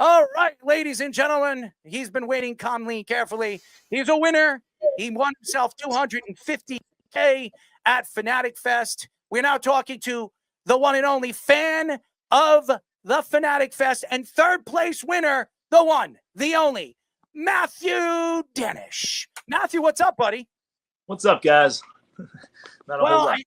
All right, ladies and gentlemen, he's been waiting calmly and carefully. He's a winner. He won himself $250K at Fanatic Fest. We're now talking to the one and only fan of the Fanatic Fest and third place winner, the one, the only, Matthew Dennish. Matthew, what's up, buddy? What's up, guys? Not a whole lot.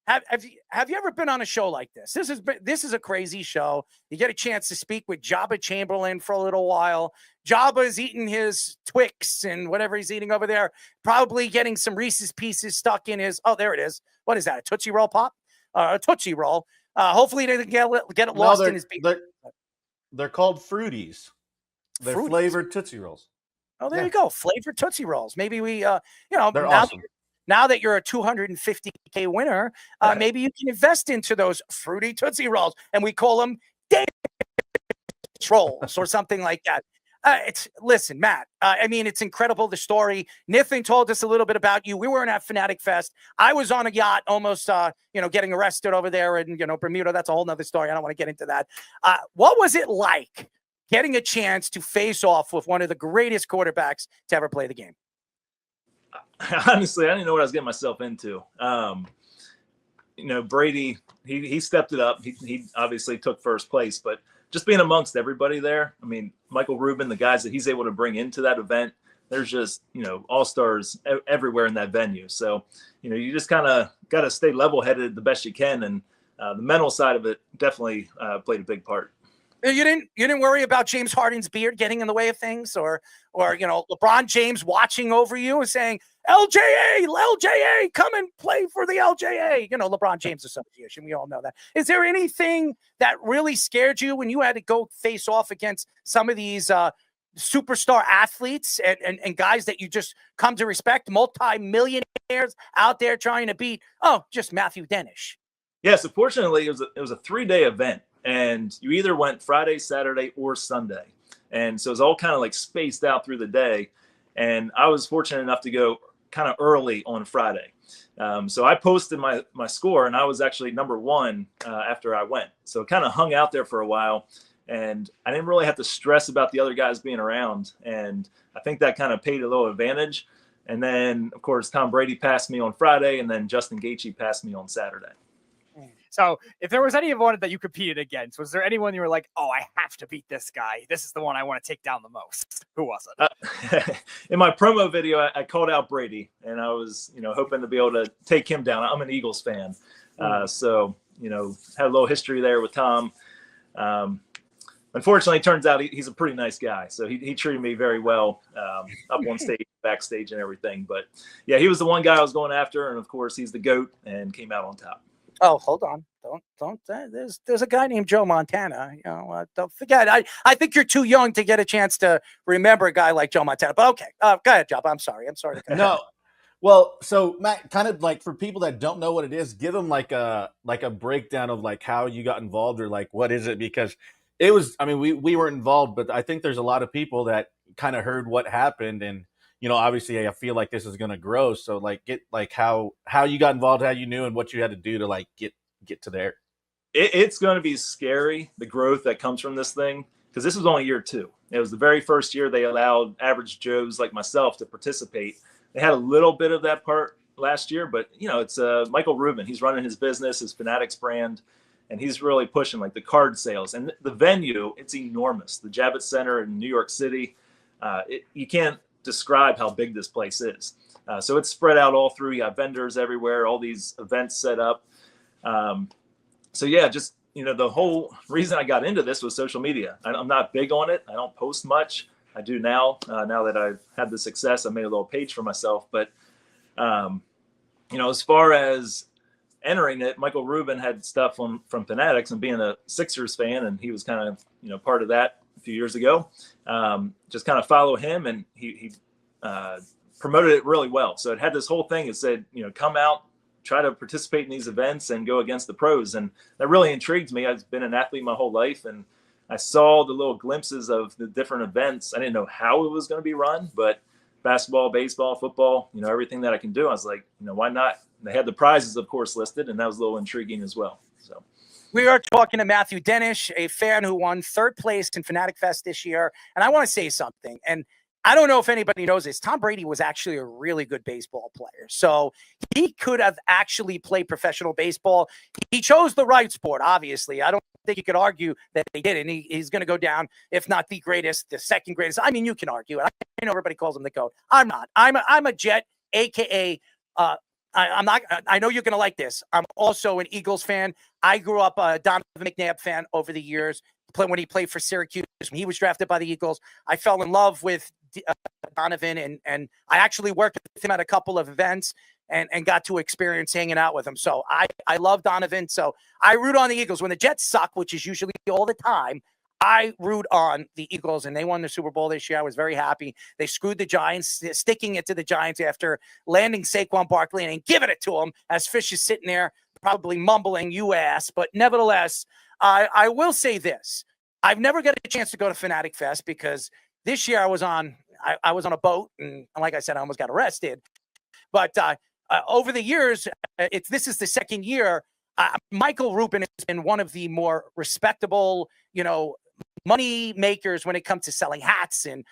Have you ever been on a show like this? This is a crazy show. You get a chance to speak with Jabba Chamberlain for a little while. Jabba's eating his Twix and whatever he's eating over there, probably getting some Reese's Pieces stuck in his. Oh, there it is. What is that? A Tootsie Roll Pop? A Tootsie Roll. Hopefully they didn't get it lost in his. They're called Fruities. They're Fruities. flavored Tootsie Rolls. Oh, there you go. Flavored Tootsie Rolls. Maybe we, they're awesome. Now that you're a $250K winner, maybe you can invest into those fruity Tootsie Rolls, and we call them Dance Rolls or something like that. Listen, Matt, it's incredible, the story. Nathan told us a little bit about you. We weren't at Fanatic Fest. I was on a yacht almost, getting arrested over there in, Bermuda. That's a whole nother story. I don't want to get into that. What was it like getting a chance to face off with one of the greatest quarterbacks to ever play the game? Honestly, I didn't know what I was getting myself into. Brady, he stepped it up. He obviously took first place, but just being amongst everybody there, Michael Rubin, the guys that he's able to bring into that event, there's just, all-stars everywhere in that venue. So, you just kind of got to stay level-headed the best you can. And the mental side of it definitely played a big part. You didn't worry about James Harden's beard getting in the way of things, or LeBron James watching over you and saying, LJA, come and play for the LJA. LeBron James Association. We all know that. Is there anything that really scared you when you had to go face off against some of these superstar athletes and guys that you just come to respect, multi-millionaires out there trying to beat, just Matthew Dennish? Yeah, so fortunately, it was a 3-day event. And you either went Friday, Saturday, or Sunday. And so it was all kind of like spaced out through the day. And I was fortunate enough to go kind of early on Friday. So I posted my score, and I was actually number one after I went. So it kind of hung out there for a while. And I didn't really have to stress about the other guys being around. And I think that kind of paid a little advantage. And then, of course, Tom Brady passed me on Friday, and then Justin Gaethje passed me on Saturday. So if there was anyone that you competed against, was there anyone you were like, oh, I have to beat this guy? This is the one I want to take down the most. Who was it? In my promo video, I called out Brady, and I was, hoping to be able to take him down. I'm an Eagles fan. So, had a little history there with Tom. Unfortunately, it turns out he's a pretty nice guy. So he treated me very well up on stage, backstage and everything. But, yeah, he was the one guy I was going after. And, of course, he's the GOAT and came out on top. Oh, hold on. Don't. There's a guy named Joe Montana. Don't forget. I think you're too young to get a chance to remember a guy like Joe Montana. But okay, go ahead, Job. I'm sorry. No. Well, so Matt, kind of like for people that don't know what it is, give them like a breakdown of like how you got involved or like what is it, because it was. We weren't involved, but I think there's a lot of people that kind of heard what happened and. Obviously I feel like this is going to grow. So like get like how you got involved, how you knew and what you had to do to like get to there. It's going to be scary, the growth that comes from this thing, because this was only year 2. It was the very first year they allowed average Joes like myself to participate. They had a little bit of that part last year, but it's Michael Rubin. He's running his business, his Fanatics brand, and he's really pushing like the card sales. And the venue, it's enormous. The Javits Center in New York City, you can't describe how big this place is. So it's spread out all through. You got vendors everywhere, all these events set up. So yeah, just, the whole reason I got into this was social media. I'm not big on it. I don't post much. I do now that I've had the success, I made a little page for myself. But, as far as entering it, Michael Rubin had stuff from Fanatics and being a Sixers fan. And he was kind of, part of that a few years ago. Just kind of follow him, and he promoted it really well. So it had this whole thing. It said, come out, try to participate in these events and go against the pros. And that really intrigued me. I've been an athlete my whole life, and I saw the little glimpses of the different events. I didn't know how it was going to be run, but basketball, baseball, football, everything that I can do. I was like, why not? And they had the prizes, of course, listed, and that was a little intriguing as well. So We are talking to Matthew Dennish, a fan who won 3rd place in Fanatics Fest this year. And I want to say something. And I don't know if anybody knows this. Tom Brady was actually a really good baseball player. So he could have actually played professional baseball. He chose the right sport, obviously. I don't think you could argue that he did. And he's going to go down, if not the greatest, the second greatest. I mean, you can argue it. I know everybody calls him the GOAT. I'm not. I'm a Jet, a.k.a. I'm not. I know you're going to like this. I'm also an Eagles fan. I grew up a Donovan McNabb fan over the years. When he played for Syracuse, when he was drafted by the Eagles, I fell in love with Donovan, and I actually worked with him at a couple of events and got to experience hanging out with him. So I love Donovan. So I root on the Eagles. When the Jets suck, which is usually all the time, I root on the Eagles, and they won the Super Bowl this year. I was very happy. They screwed the Giants, sticking it to the Giants after landing Saquon Barkley and giving it to him as Fish is sitting there probably mumbling, you ass. But nevertheless, I will say this. I've never got a chance to go to Fanatics Fest because this year I was on a boat, and like I said, I almost got arrested. But over the years, this is the second year. Michael Rubin has been one of the more respectable, money makers when it comes to selling hats and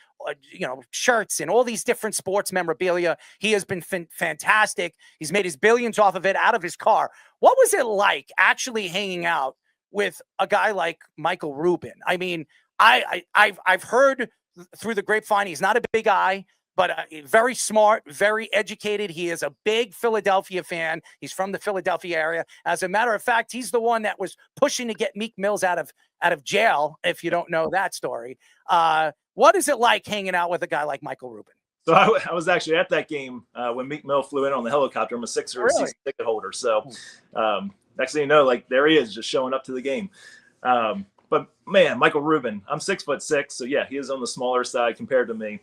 shirts and all these different sports memorabilia. He has been fantastic. He's made his billions off of it out of his car. What was it like actually hanging out with a guy like Michael Rubin? I mean, I've heard through the grapevine he's not a big guy, but very smart, very educated. He is a big Philadelphia fan. He's from the Philadelphia area. As a matter of fact, he's the one that was pushing to get Meek Mills out of jail, if you don't know that story. What is it like hanging out with a guy like Michael Rubin? So I was actually at that game when Meek Mill flew in on the helicopter. I'm a Sixers season ticket holder. So next thing you know, there he is just showing up to the game. But man, Michael Rubin, I'm 6'6", so yeah, he is on the smaller side compared to me.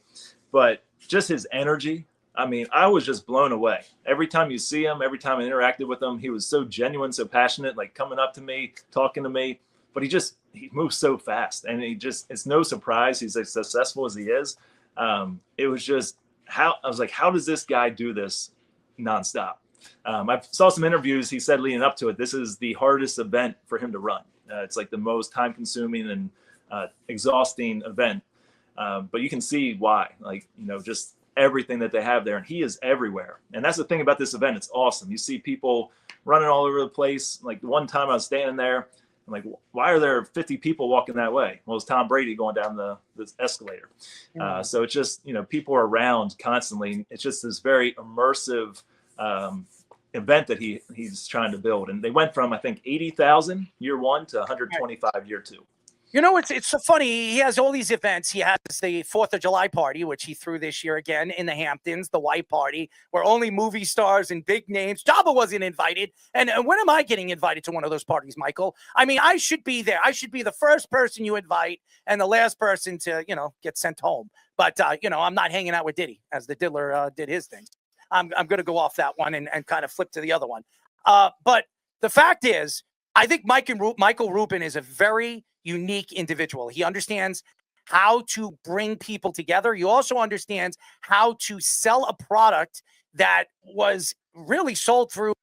But just his energy, I mean, I was just blown away. Every time you see him, every time I interacted with him, he was so genuine, so passionate, coming up to me, talking to me. But he moves so fast, and it's no surprise he's as successful as he is. It was just I was like, how does this guy do this nonstop? I saw some interviews. He said leading up to it, this is the hardest event for him to run. It's the most time-consuming and exhausting event. But you can see why, just everything that they have there. And he is everywhere. And that's the thing about this event. It's awesome. You see people running all over the place. The one time I was standing there, I'm like, why are there 50 people walking that way? Well, it's Tom Brady going down the escalator. So it's just, people are around constantly. It's just this very immersive event that he's trying to build. And they went from, I think, 80,000 year one to 125 year two. It's so funny. He has all these events. He has the 4th of July party, which he threw this year again in the Hamptons, the white party, where only movie stars and big names. Jabba wasn't invited. And when am I getting invited to one of those parties, Michael? I mean, I should be there. I should be the first person you invite and the last person to, get sent home. But, I'm not hanging out with Diddy as the diddler did his thing. I'm going to go off that one and kind of flip to the other one. But the fact is, I think Michael Rubin is a very unique individual. He understands how to bring people together. He also understands how to sell a product that was really sold through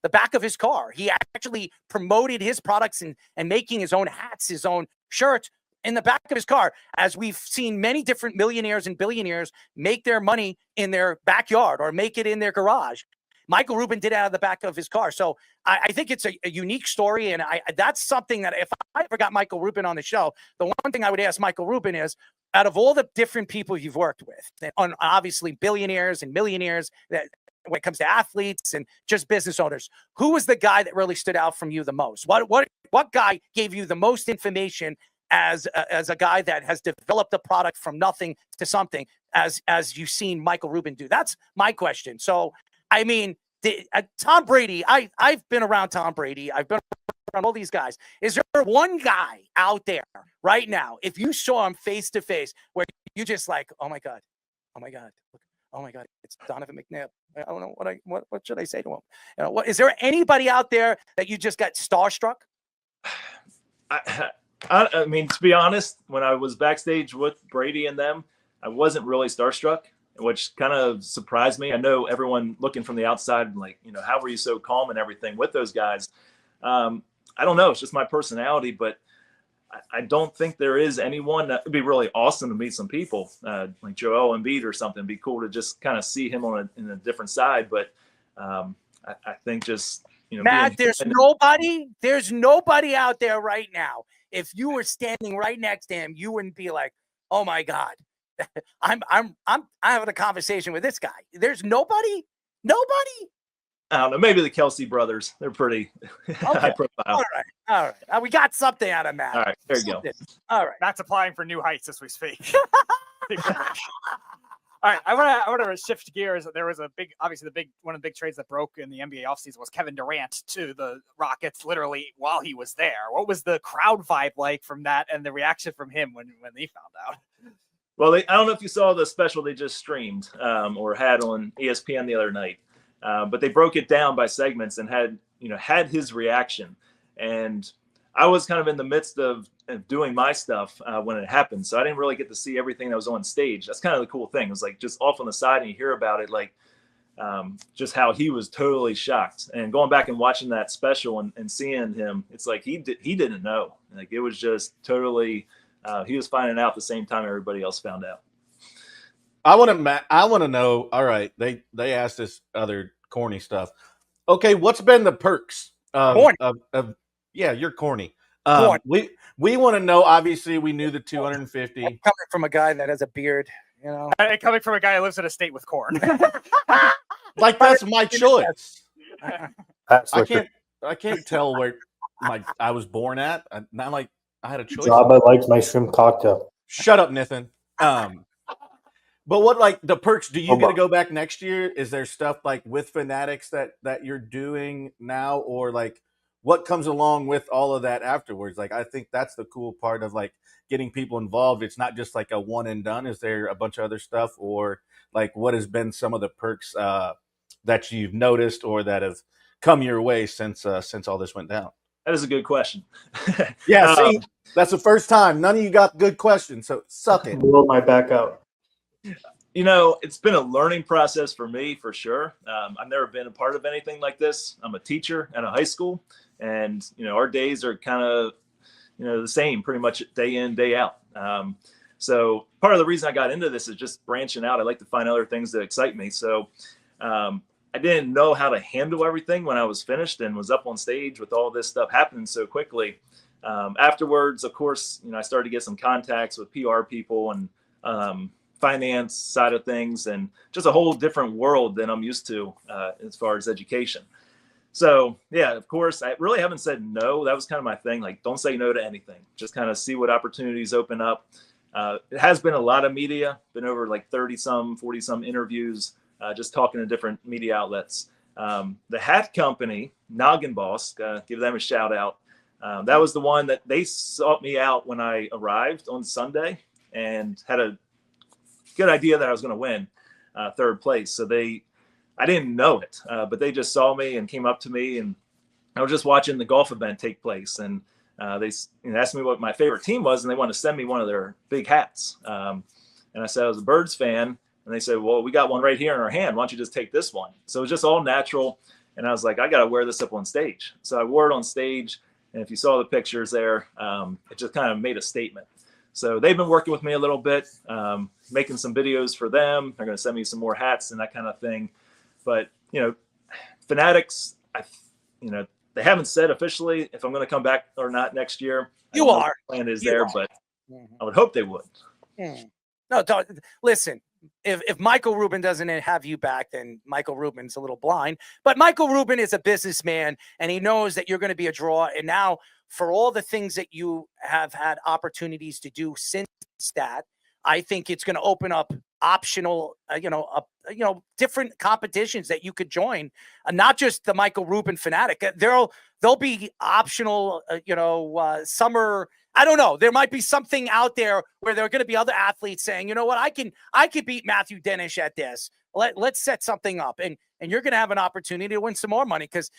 the back of his car. He actually promoted his products and making his own hats, his own shirts in the back of his car, as we've seen many different millionaires and billionaires make their money in their backyard or make it in their garage. Michael Rubin did it out of the back of his car. So I think it's a unique story. And that's something that if I ever got Michael Rubin on the show, the one thing I would ask Michael Rubin is, out of all the different people you've worked with, and obviously billionaires and millionaires, that when it comes to athletes and just business owners, who was the guy that really stood out from you the most? What guy gave you the most information as a guy that has developed a product from nothing to something, as you've seen Michael Rubin do? That's my question. So, I mean, Tom Brady, I've been around Tom Brady. I've been around all these guys. Is there one guy out there right now, if you saw him face to face, where you just like, oh my God, it's Donovan McNabb. I don't know what should I say to him? Is there anybody out there that you just got starstruck? I mean, to be honest, when I was backstage with Brady and them, I wasn't really starstruck, which kind of surprised me. I know everyone looking from the outside, how were you so calm and everything with those guys? I don't know. It's just my personality, but I don't think there is anyone that would be really awesome to meet some people like Joel Embiid or something. It'd be cool to just kind of see him in a different side. But I think just, Matt, there's nobody out there right now. If you were standing right next to him, you wouldn't be like, oh my God, I'm having a conversation with this guy. There's nobody. I don't know. Maybe the Kelsey brothers. They're pretty high profile. All right. We got something out of Matt. All right. There you go. All right. Matt's applying for new heights as we speak. All right, I want to shift gears. There was obviously one of the big trades that broke in the NBA offseason was Kevin Durant to the Rockets, literally while he was there. What was the crowd vibe like from that, and the reaction from him when he found out? Well, I don't know if you saw the special they just streamed or had on ESPN the other night, but they broke it down by segments and had his reaction. And I was kind of in the midst of doing my stuff when it happened, so I didn't really get to see everything that was on stage. That's kind of the cool thing. It was like just off on the side, and you hear about it, like just how he was totally shocked. And going back and watching that special and seeing him, it's like he didn't know. Like it was just totally. He was finding out the same time everybody else found out. I want to know. All right, they asked this other corny stuff. Okay, what's been the perks of yeah, you're corny. We want to know. Obviously, we knew the 250. Coming from a guy that has a beard, coming from a guy who lives in a state with corn. Like that's my choice. I can't tell where I was born at. Not like I had a choice. Job I liked my shrimp cocktail. Shut up, Nathan. But what, like, the perks, do you get to go back next year? Is there stuff like with Fanatics that you're doing now, or like what comes along with all of that afterwards? Like, I think that's the cool part of like getting people involved. It's not just like a one and done. Is there a bunch of other stuff, or like what has been some of the perks that you've noticed or that have come your way since all this went down? That is a good question. Yeah, see, that's the first time. None of you got good questions, so suck it. Blow my back out. It's been a learning process for me, for sure. I've never been a part of anything like this. I'm a teacher at a high school, and, our days are kind of, the same pretty much day in, day out. So part of the reason I got into this is just branching out. I like to find other things that excite me. So I didn't know how to handle everything when I was finished and was up on stage with all this stuff happening so quickly. Afterwards, of course, I started to get some contacts with PR people and finance side of things, and just a whole different world than I'm used to as far as education. So, yeah, of course, I really haven't said no. That was kind of my thing. Like, don't say no to anything. Just kind of see what opportunities open up. It has been a lot of media, been over like 30-some, 40-some interviews, just talking to different media outlets. The hat company, Noggin Boss, give them a shout out. That was the one that they sought me out when I arrived on Sunday and had a good idea that I was going to win third place. So I didn't know it, but they just saw me and came up to me, and I was just watching the golf event take place. And they asked me what my favorite team was, and they wanted to send me one of their big hats. And I said I was a Birds fan. And they said, well, we got one right here in our hand. Why don't you just take this one? So it was just all natural. And I was like, I got to wear this up on stage. So I wore it on stage. And if you saw the pictures there, it just kind of made a statement. So they've been working with me a little bit, making some videos for them. They're going to send me some more hats and that kind of thing. But, Fanatics, they haven't said officially if I'm going to come back or not next year. You are. The plan is there, but I would hope they would. No, don't listen. If Michael Rubin doesn't have you back, then Michael Rubin's a little blind. But Michael Rubin is a businessman, and he knows that you're going to be a draw. And now, for all the things that you have had opportunities to do since that, I think it's going to open up optional, different competitions that you could join. Not just the Michael Rubin Fanatic. There'll be optional, summer. I don't know. There might be something out there where there are going to be other athletes saying, you know what, I could beat Matthew Dennish at this. Let's set something up. And you're going to have an opportunity to win some more money because,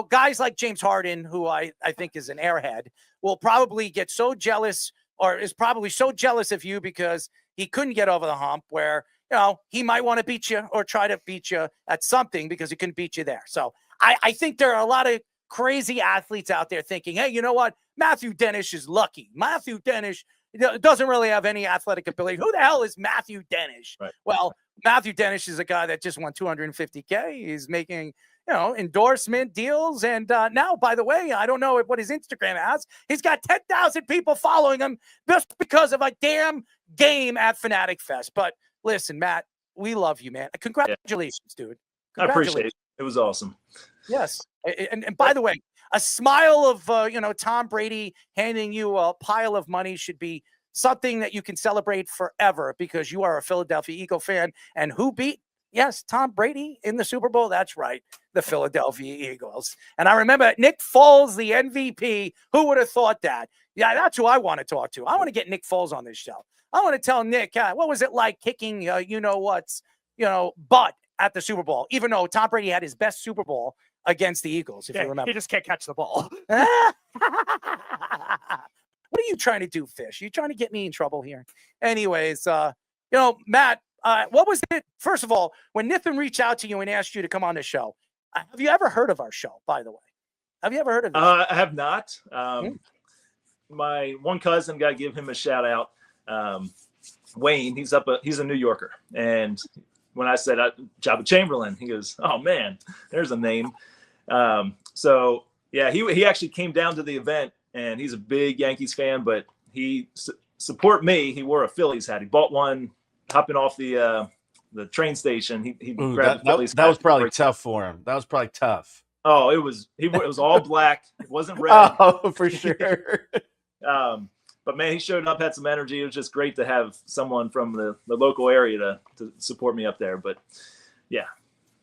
guys like James Harden, who I think is an airhead, will probably get so jealous or is probably so jealous of you because he couldn't get over the hump where, he might want to beat you or try to beat you at something because he couldn't beat you there. So I think there are a lot of crazy athletes out there thinking, hey, you know what? Matthew Dennish is lucky. Matthew Dennish doesn't really have any athletic ability. Who the hell is Matthew Dennish? Right. Well, Matthew Dennish is a guy that just won $250K. He's making, endorsement deals. And now, by the way, I don't know what his Instagram has. He's got 10,000 people following him just because of a damn game at Fanatic Fest. But listen, Matt, we love you, man. Congratulations, dude. I appreciate it. It was awesome. Yes. And by the way, a smile of, Tom Brady handing you a pile of money should be something that you can celebrate forever because you are a Philadelphia Eagle fan. And who beat? Yes, Tom Brady in the Super Bowl. That's right. The Philadelphia Eagles. And I remember Nick Foles, the MVP. Who would have thought that? Yeah, that's who I want to talk to. I want to get Nick Foles on this show. I want to tell Nick, what was it like kicking, butt at the Super Bowl, even though Tom Brady had his best Super Bowl against the Eagles, if you remember. He just can't catch the ball. What are you trying to do, Fish? You trying to get me in trouble here? Anyways, Matt, what was it? First of all, when Nathan reached out to you and asked you to come on the show, have you ever heard of our show, by the way? Have you ever heard of this? I have not. My one cousin, got to give him a shout out. Wayne, he's a New Yorker. And when I said Jabba Chamberlain, he goes, oh man, there's a name. So yeah, he actually came down to the event and he's a big Yankees fan, but he support me. He wore a Phillies hat. He bought one hopping off the train station. He grabbed the Phillies hat. That was probably tough for him. That was probably tough. Oh, it was all black. It wasn't red. Oh, for sure. But man, he showed up, had some energy. It was just great to have someone from the local area to support me up there. But yeah.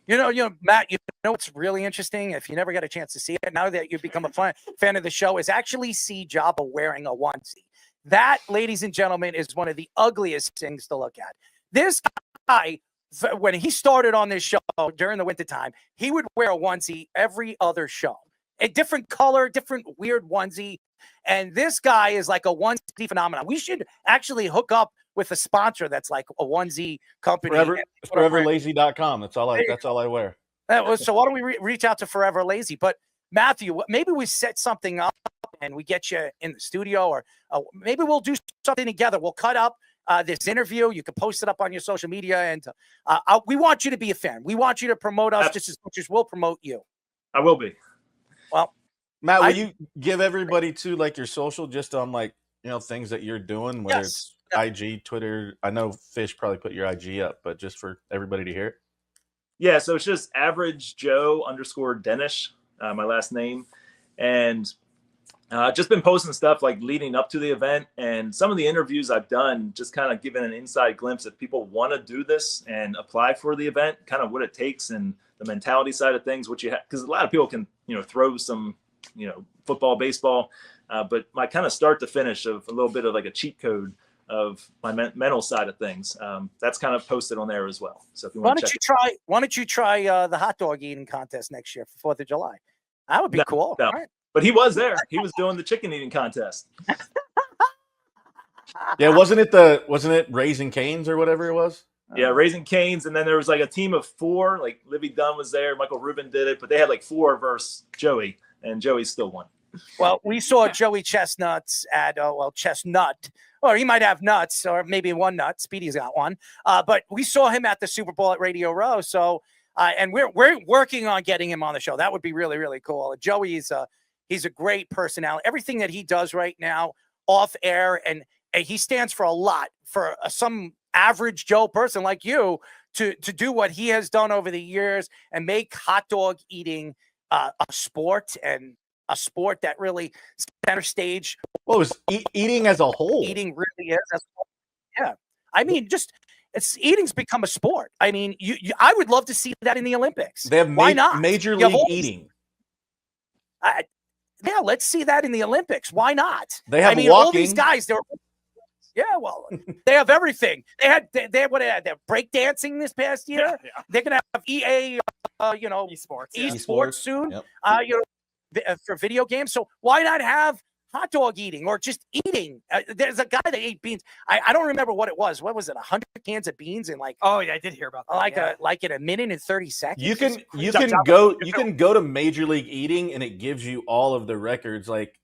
Matt, what's really interesting, if you never got a chance to see it, now that you've become a fan of the show, is actually see Jabba wearing a onesie. That, ladies and gentlemen, is one of the ugliest things to look at. This guy, when he started on this show during the wintertime, he would wear a onesie every other show. A different color, different weird onesie. And this guy is like a onesie phenomenon. We should actually hook up with a sponsor that's like a onesie company. Foreverlazy.com. That's all I wear. So why don't we reach out to Forever Lazy? But Matthew, maybe we set something up and we get you in the studio, or maybe we'll do something together. We'll cut up this interview. You can post it up on your social media, and we want you to be a fan. We want you to promote us just as much as we'll promote you. I will be. Well, Matt, will you give everybody too, like, your social, just on things that you're doing, whether it's IG, Twitter? I know Fish probably put your IG up, but just for everybody to hear it. Yeah, so it's just average Joe _Dennish, my last name, and just been posting stuff like leading up to the event, and some of the interviews I've done, just kind of giving an inside glimpse if people want to do this and apply for the event, kind of what it takes and the mentality side of things, what you have, because a lot of people can throw some football, baseball, but my kind of start to finish of a little bit of like a cheat code of my mental side of things. That's kind of posted on there as well. So if you want why don't you try the hot dog eating contest next year for 4th of July? That would be cool. No. All right. But he was there. He was doing the chicken eating contest. Yeah, wasn't it Raising Cane's or whatever it was? Yeah, Raising Cane's, and then there was like a team of 4. Like Livy Dunn was there, Michael Rubin did it, but they had like 4 versus Joey, and Joey still won. Well, we saw Joey Chestnuts at Chestnut, or he might have nuts, or maybe one nut. Speedy's got one, but we saw him at the Super Bowl at Radio Row. So, and we're working on getting him on the show. That would be really, really cool. Joey he's a great personality. Everything that he does right now off air, and he stands for a lot for some average Joe person like you to do what he has done over the years and make hot dog eating a sport, and a sport that really center stage. Well, it was eating as a whole. Eating really is. Yeah. I mean, eating's become a sport. I mean, I would love to see that in the Olympics. They have Why not? Major League eating. Yeah, let's see that in the Olympics. Why not? They have walking. All these guys, they have everything. They had what they had break dancing this past year. Yeah. They're gonna have EA, esports soon. Yep. For video games. So why not have hot dog eating or just eating. There's a guy that ate beans. I don't remember what it was. What was it? 100 cans of beans in like Oh yeah, I did hear about that. like in a minute and 30 seconds. You can go to Major League Eating and it gives you all of the records, like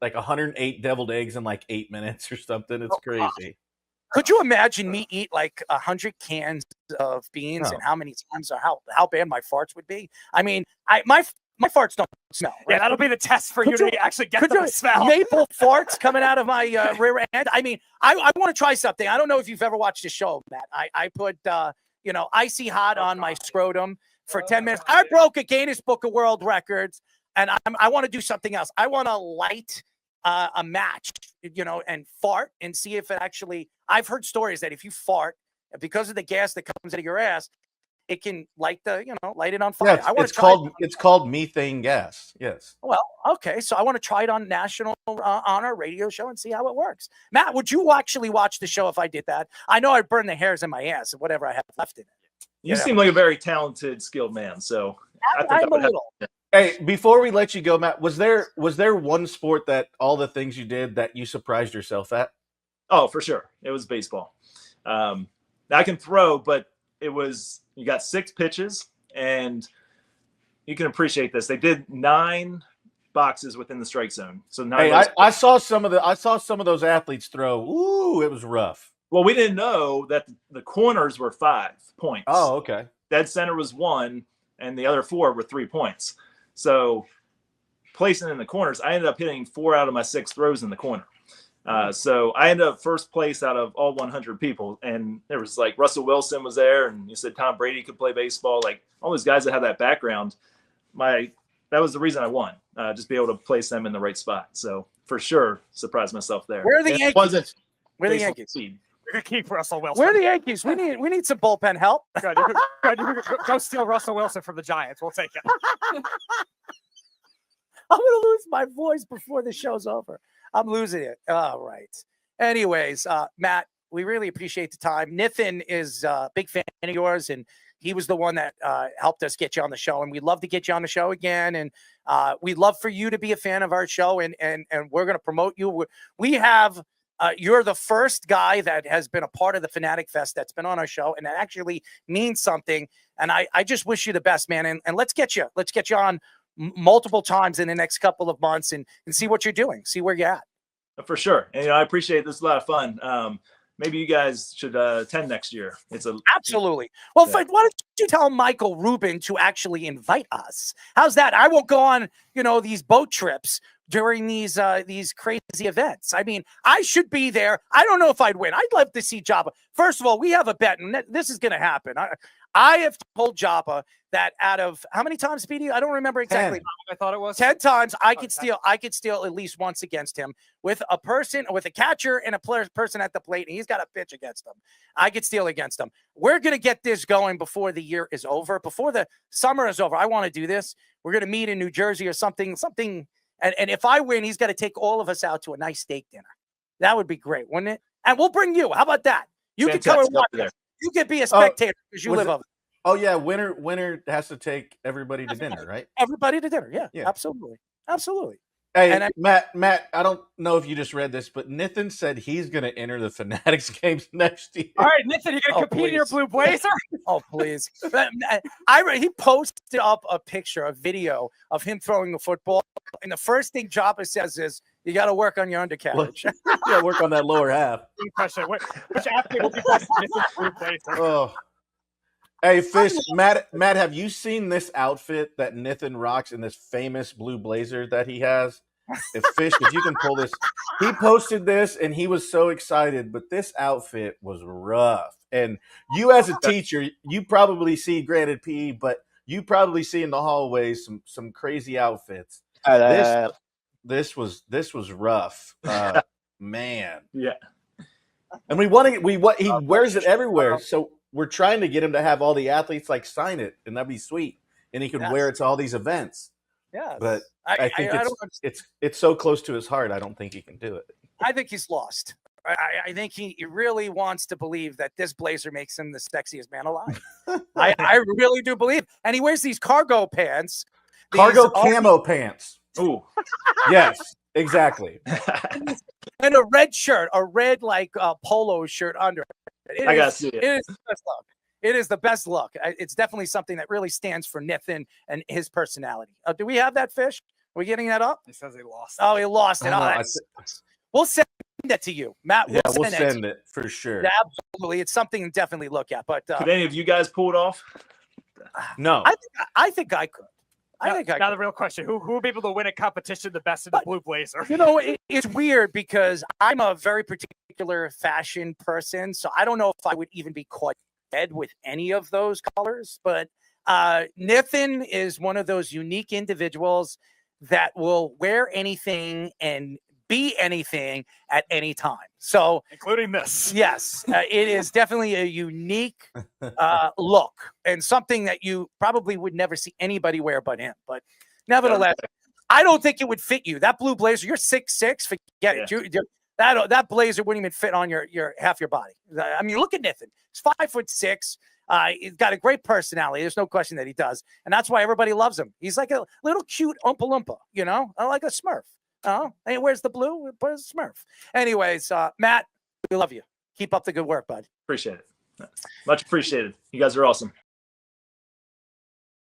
108 deviled eggs in like 8 minutes or something. It's crazy. God. Could you imagine me eat like 100 cans of beans and how many times or how bad my farts would be? I mean, my farts don't smell. Right? Yeah, that'll be the test for you to actually get the smell. Maple farts coming out of my rear end. I mean, I want to try something. I don't know if you've ever watched the show, Matt. I put icy hot on my scrotum for 10 minutes. I broke a Guinness Book of World Records, and I want to do something else. I want to light a match, and fart and see if it actually. I've heard stories that if you fart, because of the gas that comes out of your ass, it can light it on fire. Yeah, it's called methane gas. Yes. Well, okay. So I want to try it on national on our radio show and see how it works. Matt, would you actually watch the show if I did that? I know I'd burn the hairs in my ass and whatever I have left in it. You seem like a very talented, skilled man. So I think I'm a little. Hey, before we let you go, Matt, was there one sport that all the things you did that you surprised yourself at? Oh, for sure. It was baseball. I can throw, but you got 6 pitches, and you can appreciate this. They did 9 boxes within the strike zone. So 9. Hey, I saw some of those athletes throw. Ooh, it was rough. Well, we didn't know that the corners were 5 points. Oh, okay. Dead center was 1, and the other 4 were 3 points. So placing in the corners, I ended up hitting 4 out of my 6 throws in the corner. So I ended up first place out of all 100 people. And there was like Russell Wilson was there, and you said Tom Brady could play baseball. Like all those guys that have that background, that was the reason I won, just be able to place them in the right spot. So for sure, surprised myself there. Where are the Yankees? Where are the Yankees? We're gonna keep Russell Wilson. Where are the Yankees? We need some bullpen help. Good. Go steal Russell Wilson from the Giants. We'll take it. I'm gonna lose my voice before the show's over. I'm losing it. All right. Anyways, Matt, we really appreciate the time. Nithin is a big fan of yours, and he was the one that helped us get you on the show. And we'd love to get you on the show again. And we'd love for you to be a fan of our show, and we're going to promote you. We have you're the first guy that has been a part of the Fanatic Fest that's been on our show, and that actually means something. And I just wish you the best, man. And let's get you on multiple times in the next couple of months and see what you're doing, see where you're at. For sure. And I appreciate this. A lot of fun. Maybe you guys should attend next year. Absolutely. Well, why don't you tell Michael Rubin to actually invite us? How's that? I won't go on, these boat trips during these crazy events. I mean, I should be there. I don't know if I'd win. I'd love to see Jabba. First of all, we have a bet, and this is going to happen. I have told Jabba that out of how many times, Speedy? I don't remember exactly. 10. I thought it was 10 times. I could steal at least once against him with a catcher and a person at the plate, and he's got a pitch against him. I could steal against him. We're gonna get this going before the year is over, before the summer is over. I want to do this. We're gonna meet in New Jersey or something. And if I win, he's got to take all of us out to a nice steak dinner. That would be great, wouldn't it? And we'll bring you. How about that? You can come and watch us. You can be a spectator because you live over. Oh yeah, winner has to take everybody to dinner, right? Everybody to dinner, yeah. Absolutely. Hey, Matt, I don't know if you just read this, but Nithin said he's going to enter the Fanatics games next year. All right, Nithin, you're going to compete in your blue blazer? Oh, please. He posted up a video of him throwing the football, and the first thing Jabba says is, you got to work on your undercarriage. Yeah, work on that lower half. Which athlete will be best in Nithin's blue blazer? Oh. Hey, Fish, Matt, have you seen this outfit that Nithin rocks in this famous blue blazer that he has? If you can pull this. He posted this, and he was so excited, but this outfit was rough. And you as a teacher, you probably see, granted PE, but you probably see in the hallways some crazy outfits. This was rough. Man. Yeah. And he wears it everywhere, so we're trying to get him to have all the athletes sign it, and that'd be sweet. And he could wear it to all these events. Yeah, but I think it's so close to his heart. I don't think he can do it. I think he's lost. I think he really wants to believe that this blazer makes him the sexiest man alive. I really do believe. And he wears these cargo pants, camo pants. Ooh, yes. Exactly. And a red shirt, a red like polo shirt under. I gotta see it. It is the best look. It is the best look. It's definitely something that really stands for Nathan and his personality. Do we have that fish? Are we getting that up? He says he lost. Oh, he lost it. I know, We'll send that to you, Matt. Yeah, we'll send send it for sure. Yeah, absolutely. It's something to definitely look at. But Could any of you guys pull it off? No. I think I could. Now the real question: Who will be able to win a competition the best in the blue blazer? You know, it's weird because I'm a very particular fashion person, so I don't know if I would even be quite dead with any of those colors. But Nathan is one of those unique individuals that will wear anything and be anything at any time. So, including this. Yes, it is definitely a unique look and something that you probably would never see anybody wear but him. But nevertheless, I don't think it would fit you. That blue blazer, you're 6'6", forget it. That blazer wouldn't even fit on your half your body. I mean, look at Nathan. He's 5'6". He's got a great personality. There's no question that he does. And that's why everybody loves him. He's like a little cute Oompa Loompa, like a Smurf. Oh, hey, where's the blue? Where's Smurf? Anyways, Matt, we love you. Keep up the good work, bud. Appreciate it. Much appreciated. You guys are awesome.